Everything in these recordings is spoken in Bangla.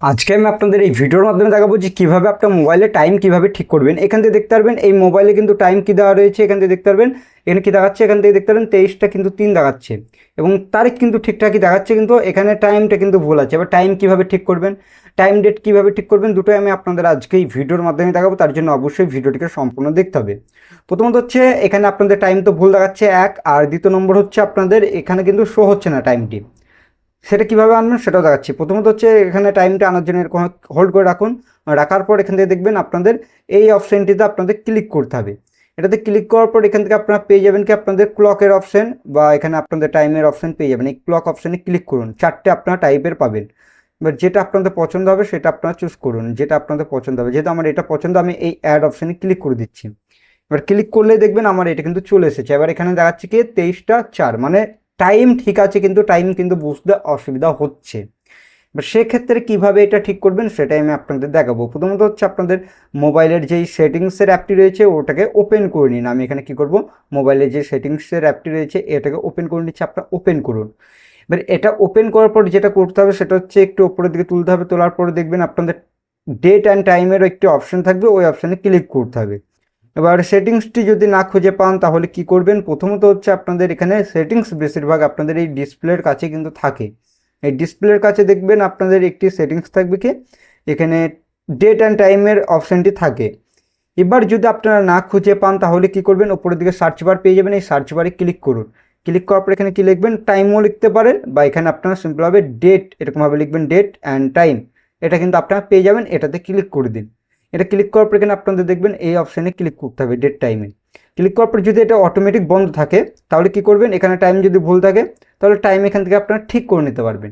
আজকে আমি আপনাদের এই ভিডিওর মাধ্যমে দেখাবো যে কীভাবে আপনার মোবাইলে টাইম কীভাবে ঠিক করবেন। এখান থেকে দেখতে পারবেন এই মোবাইলে কিন্তু টাইম কী দেওয়া রয়েছে, এখান থেকে দেখতে পারবেন এখানে কী দেখাচ্ছে, এখান থেকে দেখতে পারবেন 23টা কিন্তু 3 দেখাচ্ছে এবং তারিখ কিন্তু ঠিকঠাকই দেখাচ্ছে, কিন্তু এখানে টাইমটা কিন্তু ভুল আছে। এবার টাইম কীভাবে ঠিক করবেন, টাইম ডেট কীভাবে ঠিক করবেন, দুটোই আমি আপনাদের আজকে এই ভিডিওর মাধ্যমে দেখাবো। তার জন্য অবশ্যই ভিডিওটিকে সম্পূর্ণ দেখতে হবে। প্রথমত হচ্ছে এখানে আপনাদের টাইম তো ভুল দেখাচ্ছে এক, আর দ্বিতীয় নম্বর হচ্ছে আপনাদের এখানে কিন্তু শো হচ্ছে না টাইমটি। সেটা কীভাবে আনবেন সেটাও দেখাচ্ছি। প্রথমত হচ্ছে এখানে টাইমটা আনার জন্য এরকম হোল্ড করে রাখুন। রাখার পর এখান থেকে দেখবেন আপনাদের এই অপশানটিতে আপনাদের ক্লিক করতে হবে। এটাতে ক্লিক করার পর এখান থেকে আপনারা পেয়ে যাবেন কি আপনাদের ক্লকের অপশান বা এখানে আপনাদের টাইমের অপশান পেয়ে যাবেন। এই ক্লক অপশানে ক্লিক করুন, 4টে আপনারা টাইপের পাবেন। এবার যেটা আপনাদের পছন্দ হবে সেটা আপনারা চুজ করুন, যেটা আপনাদের পছন্দ হবে। যেহেতু আমার এটা পছন্দ, আমি এই অ্যাড অপশানে ক্লিক করে দিচ্ছি। এবার ক্লিক করলেই দেখবেন আমার এটা কিন্তু চলে এসেছে। এবার এখানে দেখাচ্ছে কি 23টা 4, মানে টাইম ঠিক আছে, কিন্তু টাইম কিন্তু বুঝতে অসুবিধা হচ্ছে। এবার সেক্ষেত্রে কীভাবে এটা ঠিক করবেন সেটাই আমি আপনাদের দেখাবো। প্রথমত হচ্ছে আপনাদের মোবাইলের যেই সেটিংসের অ্যাপটি রয়েছে ওটাকে ওপেন করে নিন। আমি এখানে কি করব, মোবাইলের যে সেটিংসের অ্যাপটি রয়েছে এটাকে ওপেন করে নিচ্ছি, আপনারা ওপেন করুন। এবার এটা ওপেন করার পর যেটা করতে হবে সেটা হচ্ছে একটু উপরের দিকে তুলতে হবে। তোলার পরে দেখবেন আপনাদের ডেট অ্যান্ড টাইমের একটি অপশান থাকবে, ওই অপশানে ক্লিক করতে হবে। এবার সেটিংসটি যদি না খুঁজে পান তাহলে কি করবেন, প্রথমত হচ্ছে আপনাদের এখানে সেটিংস বেশিরভাগ আপনাদের এই ডিসপ্লের কাছে কিন্তু থাকে। এই ডিসপ্লের কাছে দেখবেন আপনাদের একটি সেটিংস থাকবে কি এখানে ডেট অ্যান্ড টাইমের অপশানটি থাকে। এবার যদি আপনারা না খুঁজে পান তাহলে কি করবেন, উপরের দিকে সার্চ বার পেয়ে যাবেন, এই সার্চ বারে ক্লিক করুন। ক্লিক করার পর এখানে কি লিখবেন, টাইমও লিখতে পারেন বা এখানে আপনারা সিম্পলভাবে ডেট এরকমভাবে লিখবেন, ডেট অ্যান্ড টাইম। এটা কিন্তু আপনারা পেয়ে যাবেন, এটাতে ক্লিক করে দিন। এটা ক্লিক করার পর এখানে আপনাদের দেখবেন এই অপশানে ক্লিক করতে হবে, ডেট টাইমে। ক্লিক করার পর যদি এটা অটোমেটিক বন্ধ থাকে তাহলে কি করবেন, এখানে টাইম যদি ভুল থাকে তাহলে টাইম এখান থেকে আপনারা ঠিক করে নিতে পারবেন।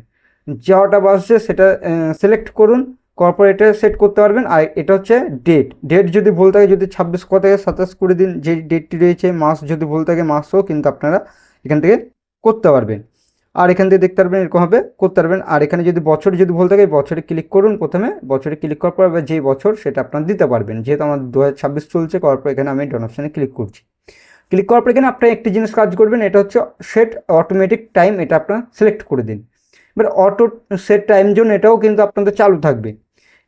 যাওয়াটা বাসছে সেটা সিলেক্ট করুন, করার পর এটা সেট করতে পারবেন। আর এটা হচ্ছে ডেট, ডেট যদি ভুল থাকে, যদি 26 থেকে 27 করে দিন, যে ডেটটি রয়েছে। মাস যদি ভুল থাকে মাসও কিন্তু আপনারা এখান থেকে করতে পারবেন। আর এখান থেকে দেখতে পারবেন এরকমভাবে করতে পারবেন। আর এখানে যদি বছর যদি ভুল থাকে বছরে ক্লিক করুন, প্রথমে বছরে ক্লিক করার পর যেই বছর সেটা আপনারা দিতে পারবেন। যেহেতু আমার 2026 চলছে, করার পর এখানে আমি ডন অপশানে ক্লিক করছি। ক্লিক করার পর এখানে আপনারা একটি জিনিস কাজ করবেন, এটা হচ্ছে সেট অটোমেটিক টাইম, এটা আপনারা সিলেক্ট করে দিন। এবার অটো সেট টাইম জোন এটাও কিন্তু আপনাদের চালু থাকবে।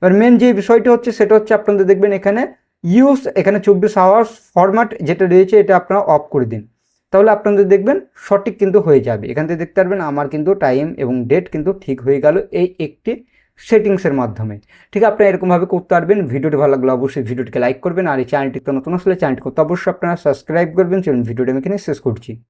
এবার মেন যে বিষয়টি হচ্ছে সেটা হচ্ছে আপনাদের দেখবেন এখানে ইউজ, এখানে 24 আওয়ার্স ফরম্যাট যেটা রয়েছে এটা আপনারা অফ করে দিন, তাহলে আপনাদের দেখবেন সঠিক কিন্তু হয়ে যাবে। এখান থেকে দেখতে পারবেন আমার কিন্তু টাইম এবং ডেট কিন্তু ঠিক হয়ে গেল এই একটি সেটিংসের মাধ্যমে। ঠিক আপনারা এরকমভাবে করতে পারবেন। ভিডিওটি ভালো লাগলে অবশ্যই ভিডিওটিকে লাইক করবেন, আর এই চ্যানেলটি তো নতুন আসলে চ্যানেলটি করতে অবশ্যই আপনারা সাবস্ক্রাইব করবেন। চলুন ভিডিওটি আমি এখানে শেষ করছি।